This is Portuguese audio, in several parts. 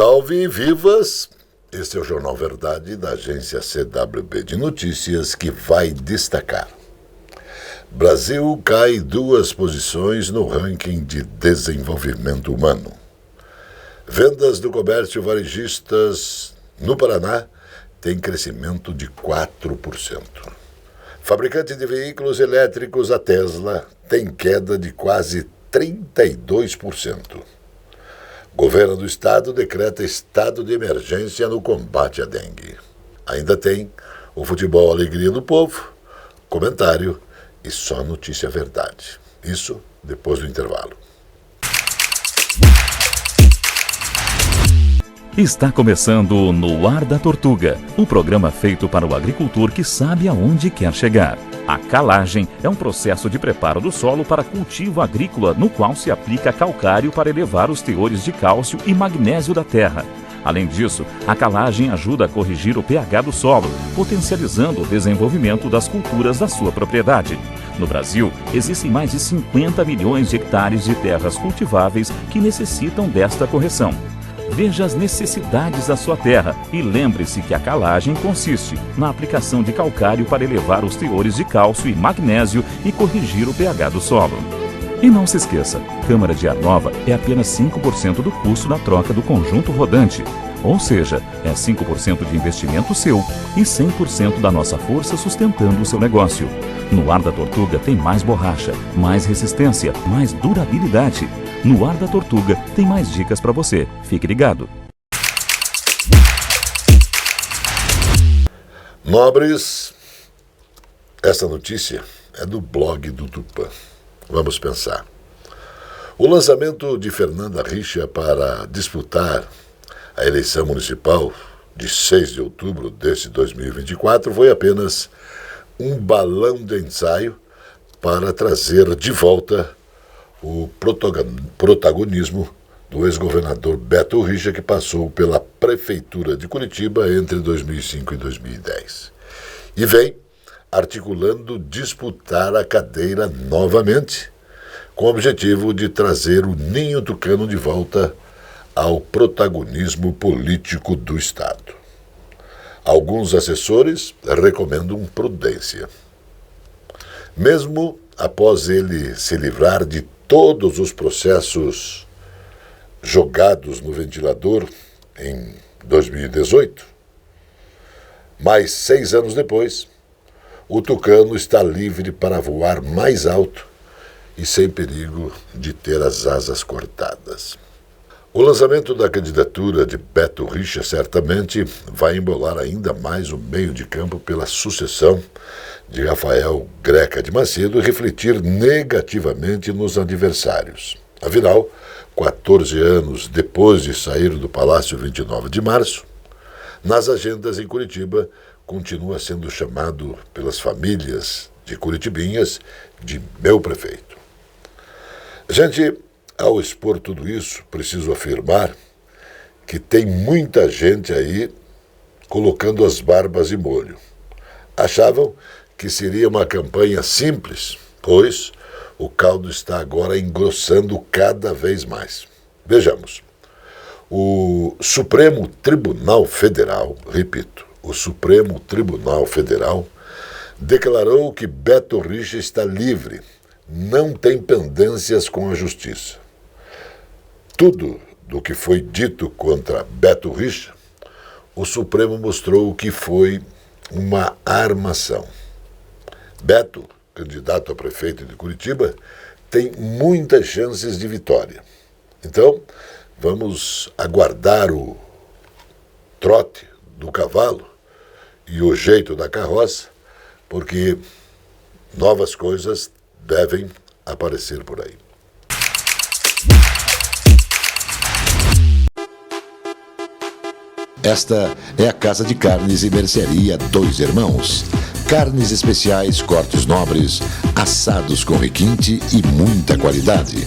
Salve vivas! Este é o Jornal Verdade da agência CWB de Notícias que vai destacar. Brasil cai 2 posições no ranking de desenvolvimento humano. Vendas do comércio varejistas no Paraná têm crescimento de 4%. Fabricante de veículos elétricos, a Tesla, tem queda de quase 32%. Governo do Estado decreta estado de emergência no combate à dengue. Ainda tem o futebol Alegria do Povo, comentário e só notícia verdade. Isso depois do intervalo. Está começando No Ar da Tortuga, um programa feito para o agricultor que sabe aonde quer chegar. A calagem é um processo de preparo do solo para cultivo agrícola no qual se aplica calcário para elevar os teores de cálcio e magnésio da terra. Além disso, a calagem ajuda a corrigir o pH do solo, potencializando o desenvolvimento das culturas da sua propriedade. No Brasil, existem mais de 50 milhões de hectares de terras cultiváveis que necessitam desta correção. Veja as necessidades da sua terra e lembre-se que a calagem consiste na aplicação de calcário para elevar os teores de cálcio e magnésio e corrigir o pH do solo. E não se esqueça, câmara de ar nova é apenas 5% do custo da troca do conjunto rodante. Ou seja, é 5% de investimento seu e 100% da nossa força sustentando o seu negócio. No Ar da Tortuga tem mais borracha, mais resistência, mais durabilidade. No Ar da Tortuga tem mais dicas para você. Fique ligado. Nobres, essa notícia é do blog do Tupã. Vamos pensar. O lançamento de Fernanda Richa para disputar a eleição municipal de 6 de outubro deste 2024 foi apenas um balão de ensaio para trazer de volta o protagonismo do ex-governador Beto Richa, que passou pela Prefeitura de Curitiba entre 2005 e 2010. E vem articulando disputar a cadeira novamente, com o objetivo de trazer o Ninho Tucano de volta ao protagonismo político do Estado. Alguns assessores recomendam prudência. Mesmo após ele se livrar de todos os processos jogados no ventilador em 2018, mais 6 anos depois, o tucano está livre para voar mais alto e sem perigo de ter as asas cortadas. O lançamento da candidatura de Beto Richa certamente vai embolar ainda mais o meio de campo pela sucessão de Rafael Greca de Macedo e refletir negativamente nos adversários. Afinal, 14 anos depois de sair do Palácio 29 de março, nas agendas em Curitiba, continua sendo chamado pelas famílias de curitibinhas de meu prefeito. Gente, ao expor tudo isso, preciso afirmar que tem muita gente aí colocando as barbas em molho. Achavam que seria uma campanha simples, pois o caldo está agora engrossando cada vez mais. Vejamos. O Supremo Tribunal Federal, repito, o Supremo Tribunal Federal declarou que Beto Richa está livre, não tem pendências com a Justiça. Tudo do que foi dito contra Beto Richa, o Supremo mostrou que foi uma armação. Beto, candidato a prefeito de Curitiba, tem muitas chances de vitória. Então, vamos aguardar o trote do cavalo e o jeito da carroça, porque novas coisas devem aparecer por aí. Esta é a Casa de Carnes e Mercearia Dois Irmãos. Carnes especiais, cortes nobres, assados com requinte e muita qualidade.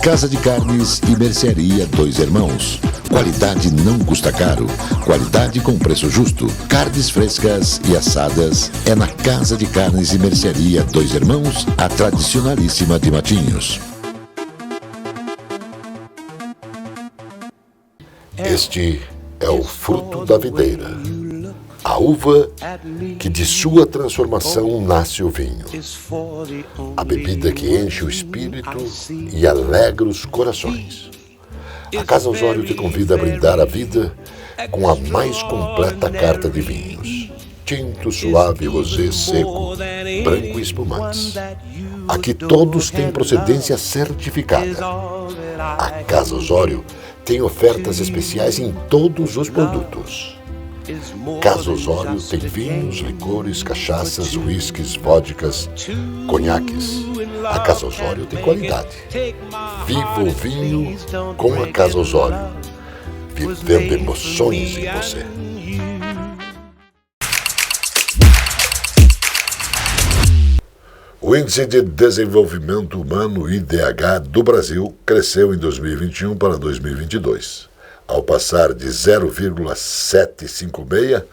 Casa de Carnes e Mercearia Dois Irmãos. Qualidade não custa caro. Qualidade com preço justo. Carnes frescas e assadas é na Casa de Carnes e Mercearia Dois Irmãos, a tradicionalíssima de Matinhos. Este é o fruto da videira, a uva que de sua transformação nasce o vinho, a bebida que enche o espírito e alegra os corações. A Casa Osório te convida a brindar a vida com a mais completa carta de vinhos: tinto, suave, rosé, seco, branco e espumantes. Aqui todos têm procedência certificada. A Casa Osório tem ofertas especiais em todos os produtos. Casa Osório tem vinhos, licores, cachaças, uísques, vodkas, conhaques. A Casa Osório tem qualidade. Viva o vinho com a Casa Osório, vivendo emoções em você. O Índice de Desenvolvimento Humano, IDH, do Brasil cresceu em 2021 para 2022, ao passar de 0,756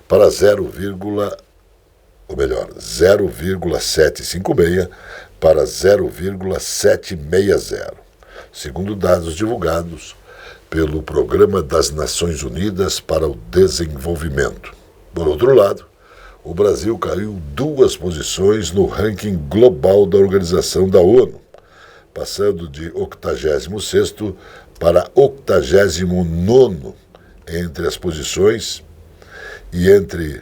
para 0,756 para 0,760, segundo dados divulgados pelo Programa das Nações Unidas para o Desenvolvimento. Por outro lado, o Brasil caiu 2 posições no ranking global da Organização da ONU, passando de 86º para 89º entre as posições e entre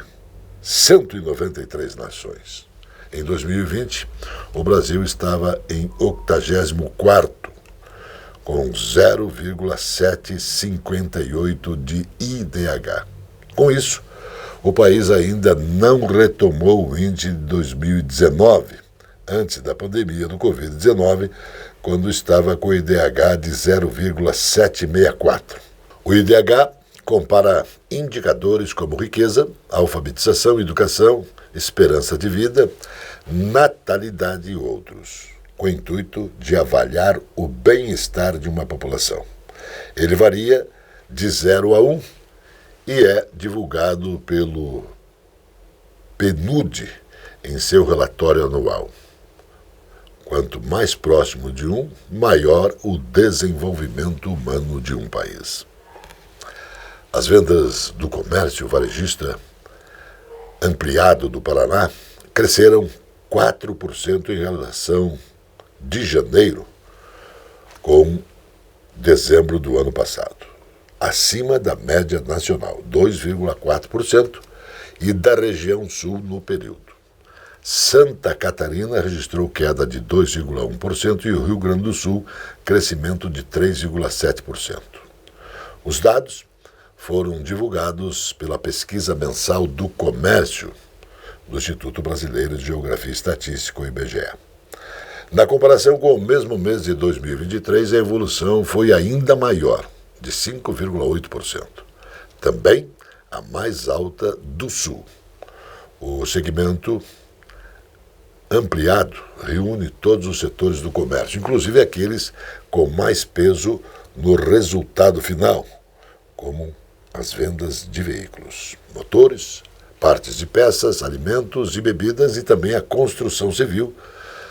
193 nações. Em 2020, o Brasil estava em 84º, com 0,758 de IDH. Com isso, o país ainda não retomou o índice de 2019, antes da pandemia do Covid-19, quando estava com o IDH de 0,764. O IDH compara indicadores como riqueza, alfabetização, educação, esperança de vida, natalidade e outros, com o intuito de avaliar o bem-estar de uma população. Ele varia de 0 a 1 e é divulgado pelo PNUD em seu relatório anual. Quanto mais próximo de 1, maior o desenvolvimento humano de um país. As vendas do comércio varejista ampliado do Paraná cresceram 4% em relação de janeiro com dezembro do ano passado, acima da média nacional, 2,4%, e da região sul no período. Santa Catarina registrou queda de 2,1% e o Rio Grande do Sul crescimento de 3,7%. Os dados foram divulgados pela pesquisa mensal do comércio do Instituto Brasileiro de Geografia e Estatística, o IBGE. Na comparação com o mesmo mês de 2023, a evolução foi ainda maior, de 5,8%. Também a mais alta do Sul. O segmento ampliado reúne todos os setores do comércio, inclusive aqueles com mais peso no resultado final, como as vendas de veículos, motores, partes de peças, alimentos e bebidas e também a construção civil.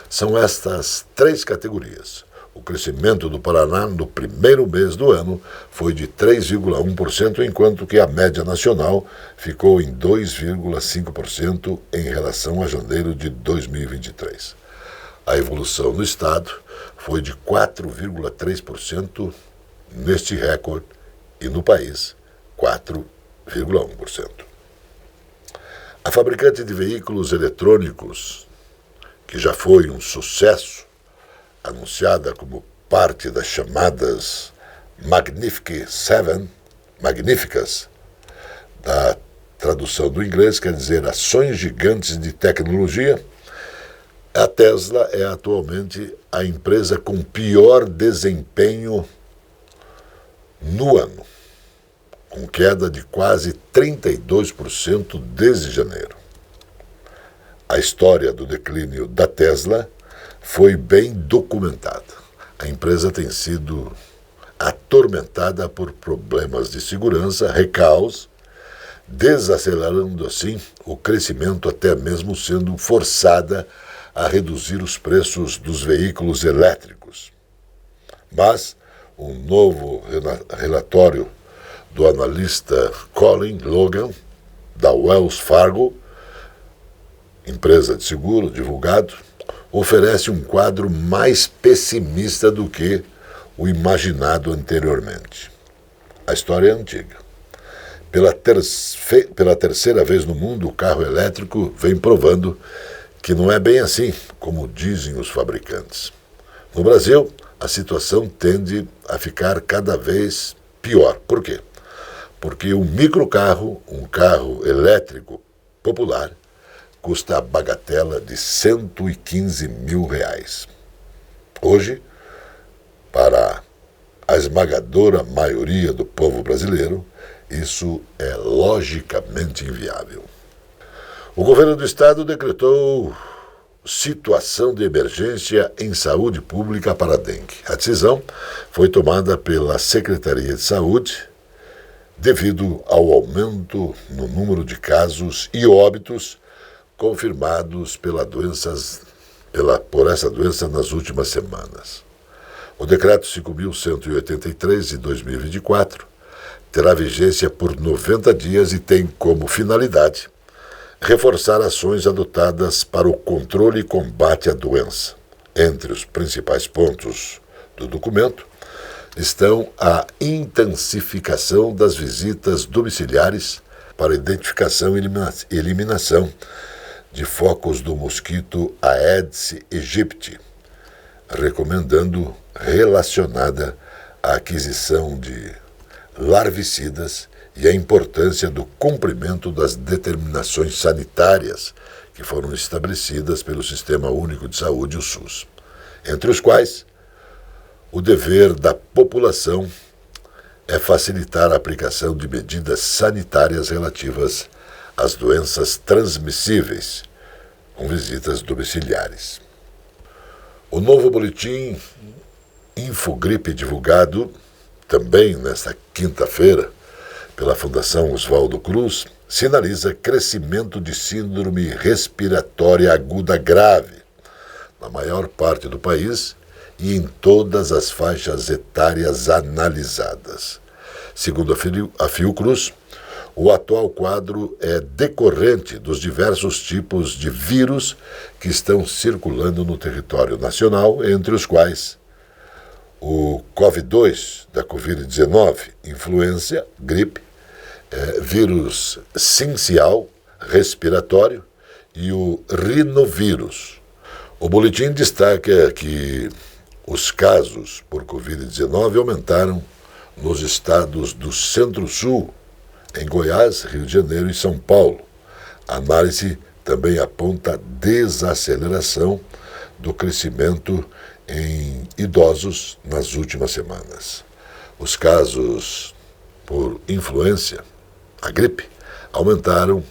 São estas 3 categorias. O crescimento do Paraná no primeiro mês do ano foi de 3,1%, enquanto que a média nacional ficou em 2,5% em relação a janeiro de 2023. A evolução no estado foi de 4,3% neste recorde e no país 4,1%. A fabricante de veículos eletrônicos, que já foi um sucesso, anunciada como parte das chamadas Magníficas, da tradução do inglês, quer dizer ações gigantes de tecnologia, a Tesla é atualmente a empresa com pior desempenho no ano, com queda de quase 32% desde janeiro. A história do declínio da Tesla foi bem documentada. A empresa tem sido atormentada por problemas de segurança, recalques, desacelerando assim o crescimento, até mesmo sendo forçada a reduzir os preços dos veículos elétricos. Mas um novo relatório do analista Colin Logan, da Wells Fargo, empresa de seguro, divulgado, oferece um quadro mais pessimista do que o imaginado anteriormente. A história é antiga. Pela terceira vez no mundo, o carro elétrico vem provando que não é bem assim, como dizem os fabricantes. No Brasil, a situação tende a ficar cada vez pior. Por quê? Porque um microcarro, um carro elétrico popular, custa a bagatela de R$115 mil. Hoje, para a esmagadora maioria do povo brasileiro, isso é logicamente inviável. O governo do estado decretou situação de emergência em saúde pública para a dengue. A decisão foi tomada pela Secretaria de Saúde devido ao aumento no número de casos e óbitos confirmados por essa doença nas últimas semanas. O decreto 5.183 de 2024 terá vigência por 90 dias e tem como finalidade reforçar ações adotadas para o controle e combate à doença. Entre os principais pontos do documento estão a intensificação das visitas domiciliares para identificação e eliminação de focos do mosquito Aedes aegypti, recomendando relacionada à aquisição de larvicidas e a importância do cumprimento das determinações sanitárias que foram estabelecidas pelo Sistema Único de Saúde, o SUS, entre os quais o dever da população é facilitar a aplicação de medidas sanitárias relativas às doenças transmissíveis, com visitas domiciliares. O novo boletim Infogripe divulgado também nesta quinta-feira pela Fundação Oswaldo Cruz sinaliza crescimento de síndrome respiratória aguda grave na maior parte do país e em todas as faixas etárias analisadas. Segundo a Fiocruz, o atual quadro é decorrente dos diversos tipos de vírus que estão circulando no território nacional, entre os quais o COVID-2 da Covid-19, influenza, gripe, vírus sincial respiratório e o rinovírus. O boletim destaca que os casos por Covid-19 aumentaram nos estados do Centro-Sul, em Goiás, Rio de Janeiro e São Paulo. A análise também aponta desaceleração do crescimento em idosos nas últimas semanas. Os casos por influenza, a gripe, aumentaram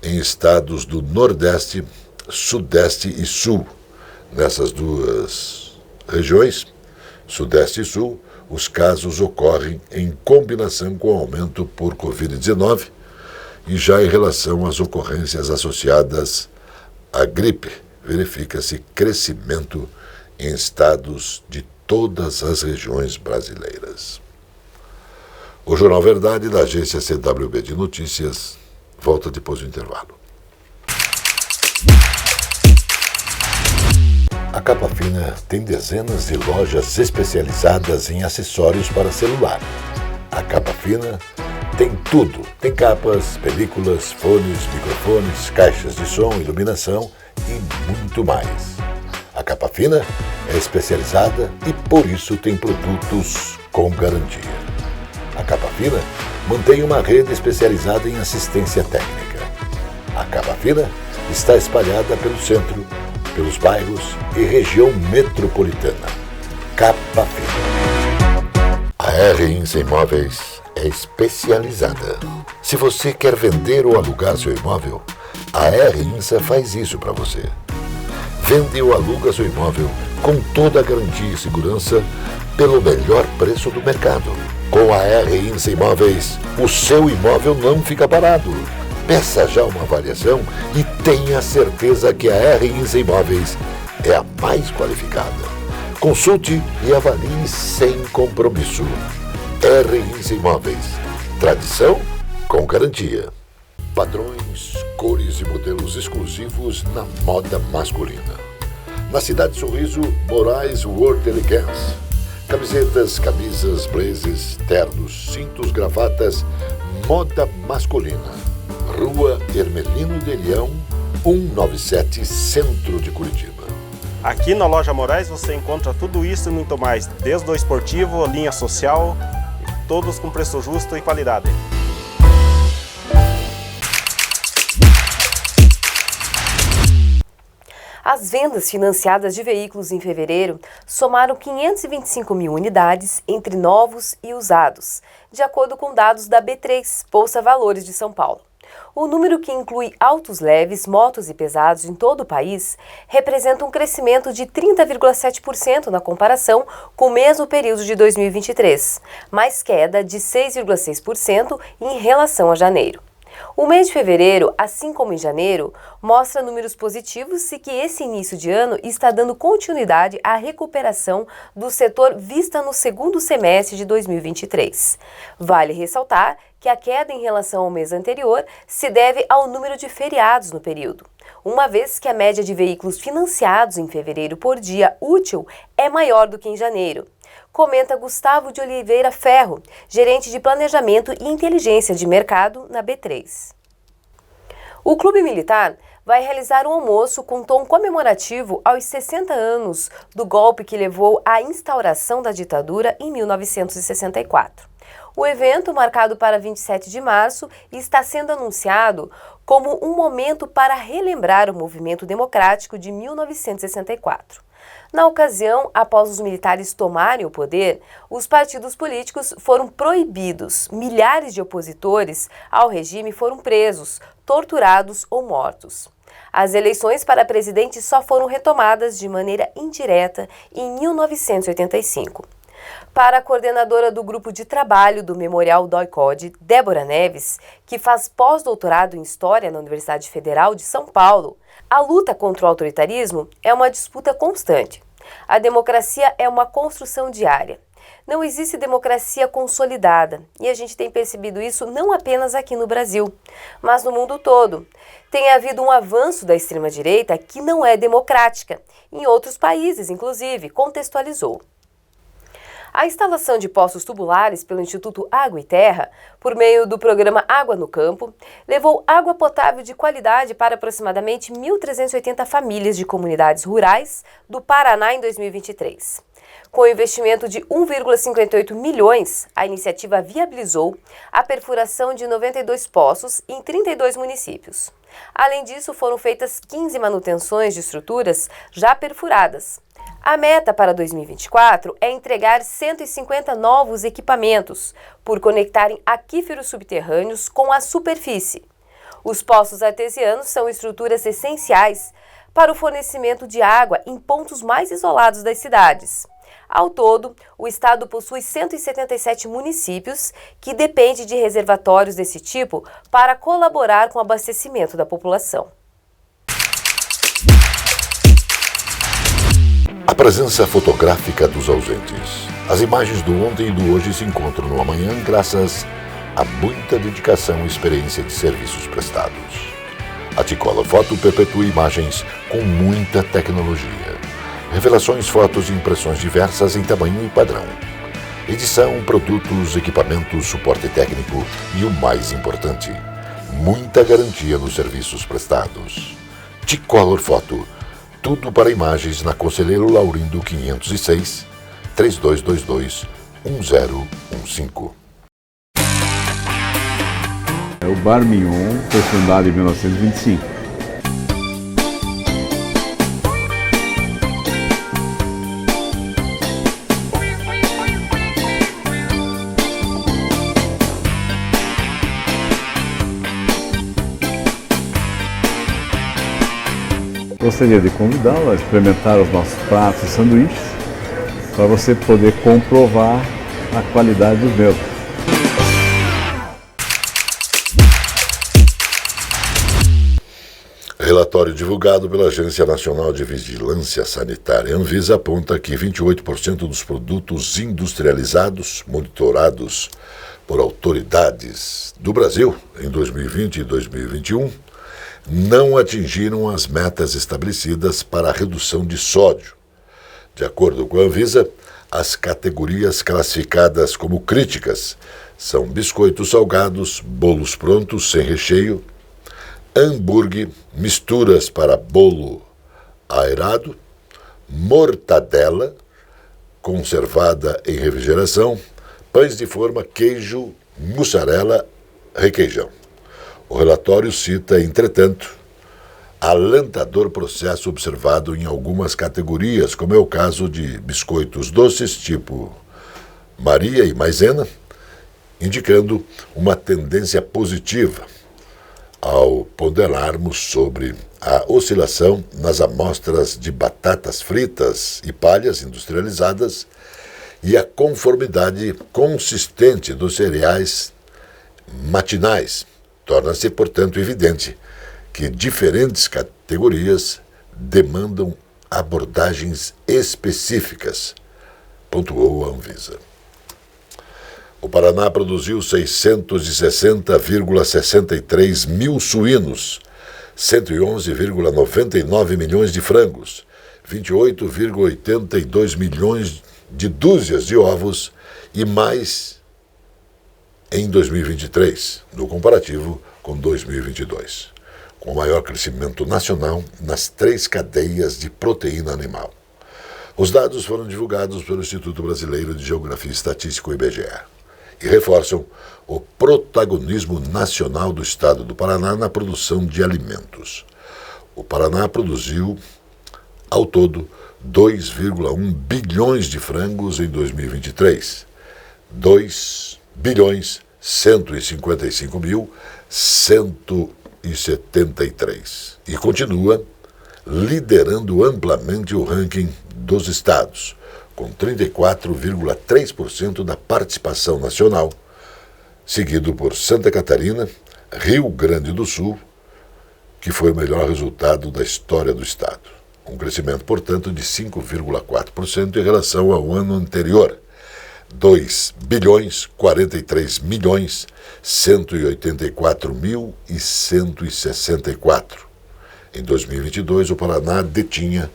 em estados do Nordeste, Sudeste e Sul. Nessas duas regiões, Sudeste e Sul, os casos ocorrem em combinação com o aumento por Covid-19 e já em relação às ocorrências associadas à gripe, verifica-se crescimento em estados de todas as regiões brasileiras. O Jornal Verdade, da agência CWB de Notícias, volta depois do intervalo. A Capa Fina tem dezenas de lojas especializadas em acessórios para celular. A Capa Fina tem tudo. Tem capas, películas, fones, microfones, caixas de som, iluminação e muito mais. A Capa Fina é especializada e por isso tem produtos com garantia. A Capa Fina mantém uma rede especializada em assistência técnica. A Capa Fina está espalhada pelo centro, pelos bairros e região metropolitana. Capa Fina. A R-Insa Imóveis é especializada. Se você quer vender ou alugar seu imóvel, a R-Insa faz isso para você. Vende ou aluga seu imóvel com toda a garantia e segurança pelo melhor preço do mercado. Com a R-Insa Imóveis, o seu imóvel não fica parado. Peça já uma avaliação e tenha certeza que a R-Insa Imóveis é a mais qualificada. Consulte e avalie sem compromisso. R-Insa Imóveis, Tradição com garantia. Padrões, cores e modelos exclusivos na moda masculina. Na Cidade Sorriso, Moraes World Elegance. Camisetas, camisas, blazers, ternos, cintos, gravatas, moda masculina. Rua Hermelino de Leão, 197, Centro de Curitiba. Aqui na Loja Moraes você encontra tudo isso e muito mais, desde o esportivo, linha social, todos com preço justo e qualidade. As vendas financiadas de veículos em fevereiro somaram 525 mil unidades entre novos e usados, de acordo com dados da B3, Bolsa Valores de São Paulo. O número, que inclui autos leves, motos e pesados em todo o país, representa um crescimento de 30,7% na comparação com o mesmo período de 2023, mais queda de 6,6% em relação a janeiro. O mês de fevereiro, assim como em janeiro, mostra números positivos e que esse início de ano está dando continuidade à recuperação do setor vista no segundo semestre de 2023. Vale ressaltar que a queda em relação ao mês anterior se deve ao número de feriados no período, uma vez que a média de veículos financiados em fevereiro por dia útil é maior do que em janeiro. Comenta Gustavo de Oliveira Ferro, gerente de Planejamento e Inteligência de Mercado na B3. O Clube Militar vai realizar um almoço com tom comemorativo aos 60 anos do golpe que levou à instauração da ditadura em 1964. O evento, marcado para 27 de março, está sendo anunciado como um momento para relembrar o movimento democrático de 1964. Na ocasião, após os militares tomarem o poder, os partidos políticos foram proibidos. Milhares de opositores ao regime foram presos, torturados ou mortos. As eleições para presidente só foram retomadas de maneira indireta em 1985. Para a coordenadora do grupo de trabalho do Memorial DOI-CODE, Débora Neves, que faz pós-doutorado em História na Universidade Federal de São Paulo, a luta contra o autoritarismo é uma disputa constante. A democracia é uma construção diária. Não existe democracia consolidada, e a gente tem percebido isso não apenas aqui no Brasil, mas no mundo todo. Tem havido um avanço da extrema-direita que não é democrática, em outros países, inclusive, contextualizou. A instalação de poços tubulares pelo Instituto Água e Terra, por meio do programa Água no Campo, levou água potável de qualidade para aproximadamente 1.380 famílias de comunidades rurais do Paraná em 2023. Com investimento de 1,58 milhões, a iniciativa viabilizou a perfuração de 92 poços em 32 municípios. Além disso, foram feitas 15 manutenções de estruturas já perfuradas. A meta para 2024 é entregar 150 novos equipamentos, por conectarem aquíferos subterrâneos com a superfície. Os poços artesianos são estruturas essenciais para o fornecimento de água em pontos mais isolados das cidades. Ao todo, o estado possui 177 municípios que dependem de reservatórios desse tipo para colaborar com o abastecimento da população. A presença fotográfica dos ausentes. As imagens do ontem e do hoje se encontram no amanhã graças a muita dedicação e experiência de serviços prestados. A T-Color Foto perpetua imagens com muita tecnologia. Revelações, fotos e impressões diversas em tamanho e padrão. Edição, produtos, equipamentos, suporte técnico e o mais importante, muita garantia nos serviços prestados. T-Color Foto. Tudo para imagens na Conselheiro Laurindo 506, 3222-1015. O Bar Mignon foi fundado em 1925. Gostaria de convidá-lo a experimentar os nossos pratos e sanduíches para você poder comprovar a qualidade dos mesmos. Relatório divulgado pela Agência Nacional de Vigilância Sanitária, Anvisa, aponta que 28% dos produtos industrializados monitorados por autoridades do Brasil em 2020 e 2021 não atingiram as metas estabelecidas para a redução de sódio. De acordo com a Anvisa, as categorias classificadas como críticas são biscoitos salgados, bolos prontos sem recheio, hambúrguer, misturas para bolo aerado, mortadela conservada em refrigeração, pães de forma, queijo, mussarela, requeijão. O relatório cita, entretanto, alentador processo observado em algumas categorias, como é o caso de biscoitos doces tipo Maria e Maisena, indicando uma tendência positiva ao ponderarmos sobre a oscilação nas amostras de batatas fritas e palhas industrializadas e a conformidade consistente dos cereais matinais. Torna-se, portanto, evidente que diferentes categorias demandam abordagens específicas, pontuou a Anvisa. O Paraná produziu 660,63 mil suínos, 111,99 milhões de frangos, 28,82 milhões de dúzias de ovos e mais em 2023, no comparativo com 2022, com o maior crescimento nacional nas 3 cadeias de proteína animal. Os dados foram divulgados pelo Instituto Brasileiro de Geografia e Estatística, o IBGE, e reforçam o protagonismo nacional do estado do Paraná na produção de alimentos. O Paraná produziu, ao todo, 2,1 bilhões de frangos em 2023, 2.155.173, e continua liderando amplamente o ranking dos estados, com 34,3% da participação nacional, seguido por Santa Catarina, Rio Grande do Sul, que foi o melhor resultado da história do estado. Um crescimento, portanto, de 5,4% em relação ao ano anterior, 2.043.184.164. Em 2022, o Paraná detinha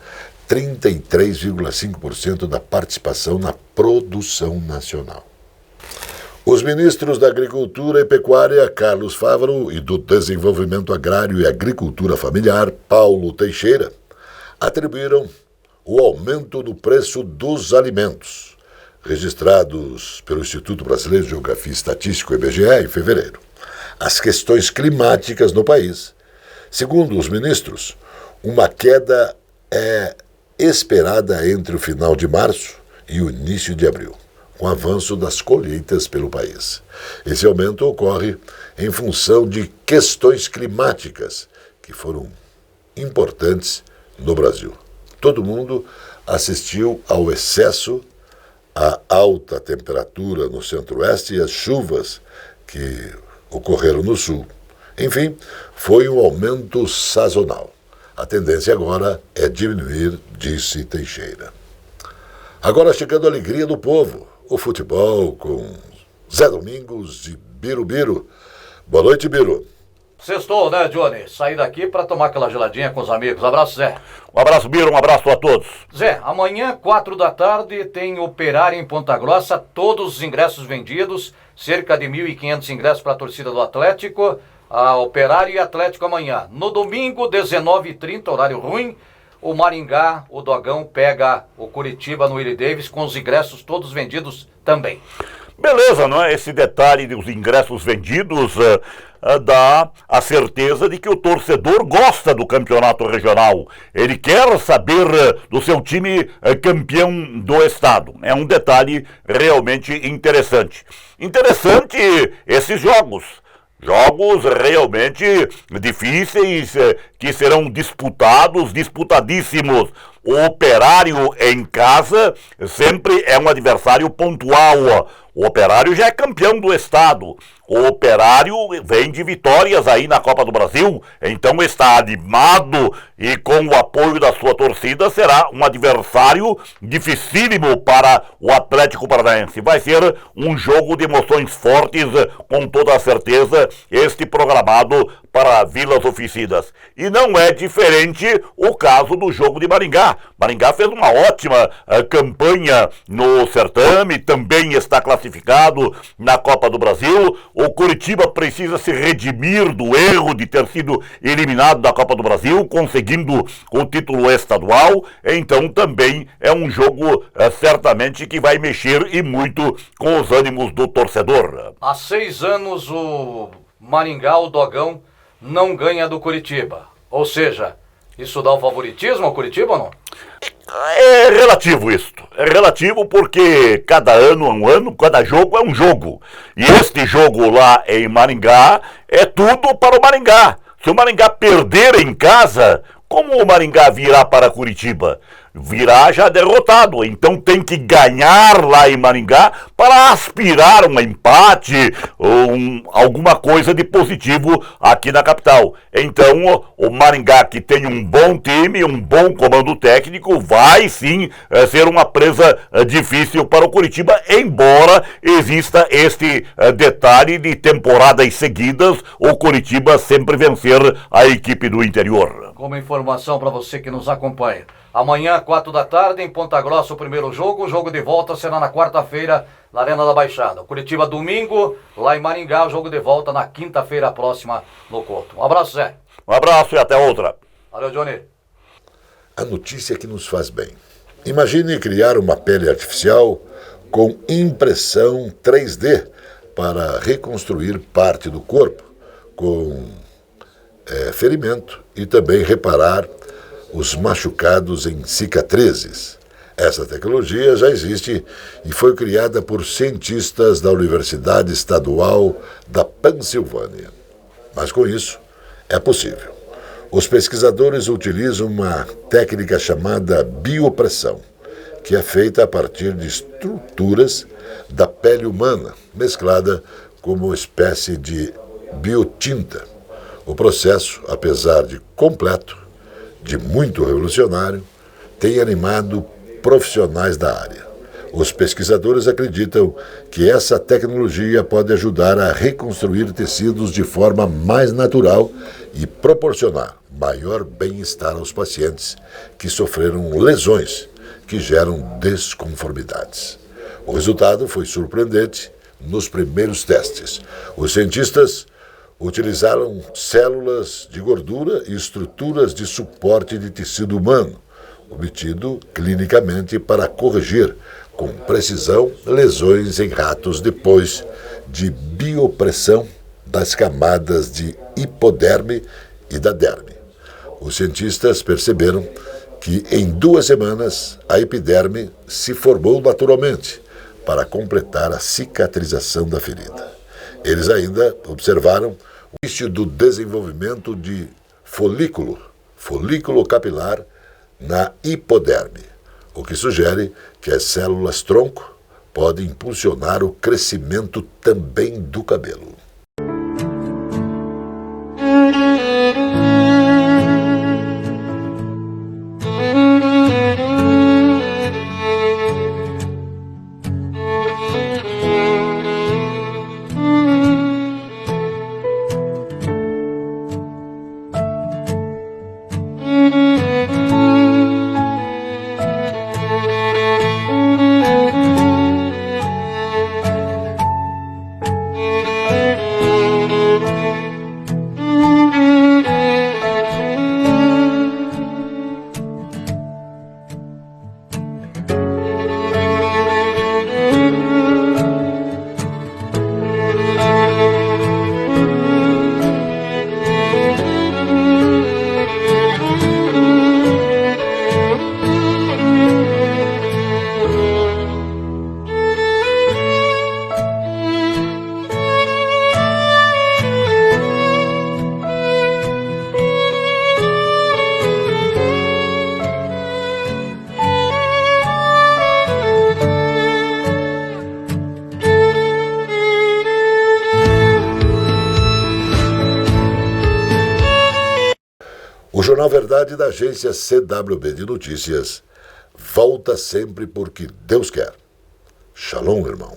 33,5% da participação na produção nacional. Os ministros da Agricultura e Pecuária, Carlos Fávaro, e do Desenvolvimento Agrário e Agricultura Familiar, Paulo Teixeira, atribuíram o aumento do preço dos alimentos, registrados pelo Instituto Brasileiro de Geografia e Estatística, IBGE, em fevereiro, às questões climáticas no país. Segundo os ministros, uma queda é esperada entre o final de março e o início de abril, com o avanço das colheitas pelo país. Esse aumento ocorre em função de questões climáticas que foram importantes no Brasil. Todo mundo assistiu ao excesso, à alta temperatura no centro-oeste e às chuvas que ocorreram no sul. Enfim, foi um aumento sazonal. A tendência agora é diminuir, disse Teixeira. Agora chegando a alegria do povo, o futebol com Zé Domingos e Birubiru. Boa noite, Biru. Sextou, né, Johnny? Saí daqui para tomar aquela geladinha com os amigos. Abraço, Zé. Um abraço, Biru, um abraço a todos. Zé, amanhã, 4 da tarde, tem Operário em Ponta Grossa, todos os ingressos vendidos, cerca de 1.500 ingressos para a torcida do Atlético, a Operário e Atlético amanhã. No domingo, 19h30, horário ruim, o Maringá, o Dogão, pega o Curitiba no Willie Davis, com os ingressos todos vendidos também. Beleza, não é? Esse detalhe dos ingressos vendidos dá a certeza de que o torcedor gosta do campeonato regional. Ele quer saber do seu time campeão do estado. É um detalhe realmente interessante. Interessante esses jogos. Jogos realmente difíceis, que serão disputadíssimos O Operário em casa sempre é um adversário pontual. O Operário já é campeão do estado. O Operário vem de vitórias aí na Copa do Brasil, então está animado e com o apoio da sua torcida será um adversário dificílimo para o Atlético Paranaense. Vai ser um jogo de emoções fortes, com toda a certeza, este programado para Vilas Oficinas. E não é diferente o caso do jogo de Maringá. Maringá fez uma ótima campanha no certame, também está classificado na Copa do Brasil. O Curitiba precisa se redimir do erro de ter sido eliminado da Copa do Brasil, conseguindo o título estadual. Então também é um jogo certamente que vai mexer e muito com os ânimos do torcedor. Há 6 anos o Maringá, o Dogão, não ganha do Curitiba. Ou seja, isso dá um favoritismo ao Curitiba ou não? É relativo isso. É relativo porque cada ano é um ano, cada jogo é um jogo. E este jogo lá em Maringá é tudo para o Maringá. Se o Maringá perder em casa, como o Maringá virá para Curitiba? Virá já derrotado, então tem que ganhar lá em Maringá para aspirar um empate ou alguma coisa de positivo aqui na capital. Então o Maringá, que tem um bom time, um bom comando técnico, vai sim ser uma presa difícil para o Curitiba, embora exista este detalhe de temporadas seguidas, o Curitiba sempre vencer a equipe do interior. Como informação para você que nos acompanha, amanhã, 4 da tarde, em Ponta Grossa, o primeiro jogo. O jogo de volta será na quarta-feira, na Arena da Baixada. Curitiba, domingo, lá em Maringá. O jogo de volta na quinta-feira próxima, no Couto. Um abraço, Zé. Um abraço e até outra. Valeu, Johnny. A notícia que nos faz bem. Imagine criar uma pele artificial com impressão 3D para reconstruir parte do corpo, com ferimento, e também reparar os machucados em cicatrizes. Essa tecnologia já existe e foi criada por cientistas da Universidade Estadual da Pensilvânia. Mas com isso, é possível. Os pesquisadores utilizam uma técnica chamada biopressão, que é feita a partir de estruturas da pele humana, mesclada com uma espécie de biotinta. O processo, apesar de completo, de muito revolucionário, tem animado profissionais da área. Os pesquisadores acreditam que essa tecnologia pode ajudar a reconstruir tecidos de forma mais natural e proporcionar maior bem-estar aos pacientes que sofreram lesões que geram desconformidades. O resultado foi surpreendente nos primeiros testes. Os cientistas utilizaram células de gordura e estruturas de suporte de tecido humano, obtido clinicamente para corrigir com precisão lesões em ratos depois de biopressão das camadas de hipoderme e da derme. Os cientistas perceberam que em 2 semanas a epiderme se formou naturalmente para completar a cicatrização da ferida. Eles ainda observaram o início do desenvolvimento de folículo capilar na hipoderme, o que sugere que as células tronco podem impulsionar o crescimento também do cabelo. Jornal Verdade da agência CWB de Notícias volta sempre porque Deus quer. Shalom, irmão.